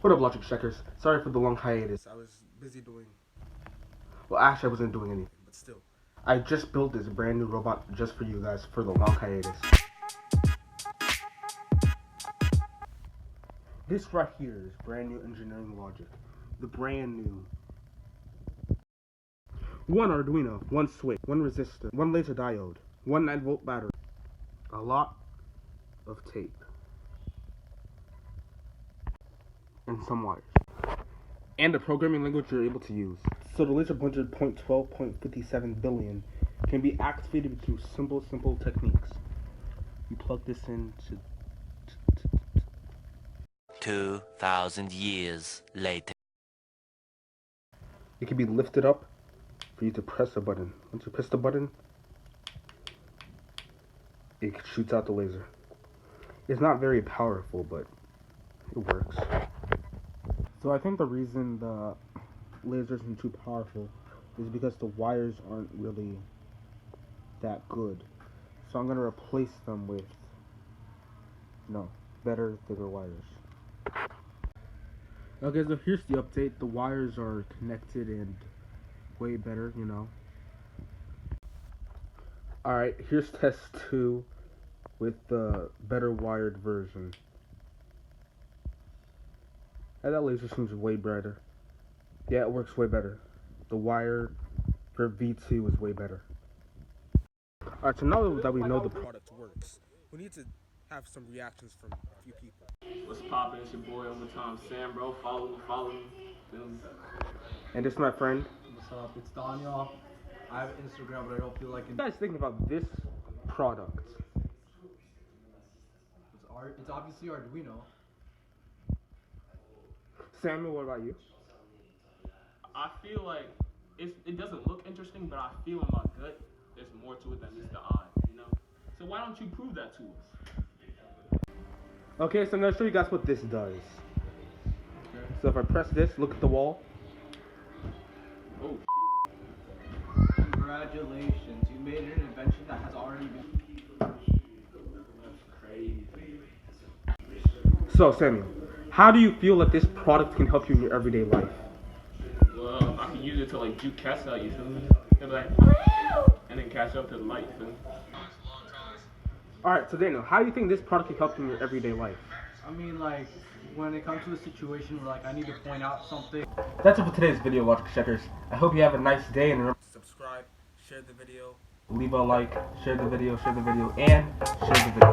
What up, Logic Checkers? Sorry for the long hiatus. I was busy doing... Well, actually, I wasn't doing anything, but still. I just built this brand new robot just for you guys for the long hiatus. This right here is brand new engineering logic. The brand new. One Arduino, one switch, one resistor, one laser diode, one 9-volt battery. A lot of tape. And some wires. And the programming language you're able to use. So the laser pointer 0.12.57 billion can be activated through simple techniques. You plug this in to 2,000 years later. It can be lifted up for you to press a button. Once you press the button, it shoots out the laser. It's not very powerful, but it works. So I think the reason the laser isn't too powerful is because the wires aren't really that good. So I'm going to replace them with, better, bigger wires. Okay, so here's the update. The wires are connected and way better, Alright, here's test 2 with the better wired version. And that laser seems way brighter. Yeah, it works way better. The wire for V2 is way better. Alright, so now that we know the product works, we need to have some reactions from a few people. What's poppin'? It's your boy Overtime Sam, bro. Follow me. And this is my friend. What's up? It's Daniel. I have Instagram, but I don't feel like it. What are you guys thinking about this product? It's obviously Arduino. Samuel, what about you? I feel like it doesn't look interesting, but I feel in my gut there's more to it than meets the eye, So why don't you prove that to us? Okay, so I'm going to show you guys what this does. Okay. So if I press this, look at the wall. Oh, Congratulations, you made an invention that has already been... that's crazy. So Samuel, how do you feel that this product can help you in your everyday life? Well, I can use it to juke cats out, you feel me? They'll be like, and then catch up to the light, you feel me? Alright, so Daniel, how do you think this product can help you in your everyday life? I mean, when it comes to a situation where, I need to point out something... That's it for today's video, Logic Checkers. I hope you have a nice day, and remember to subscribe, share the video, leave a like, share the video, and share the video.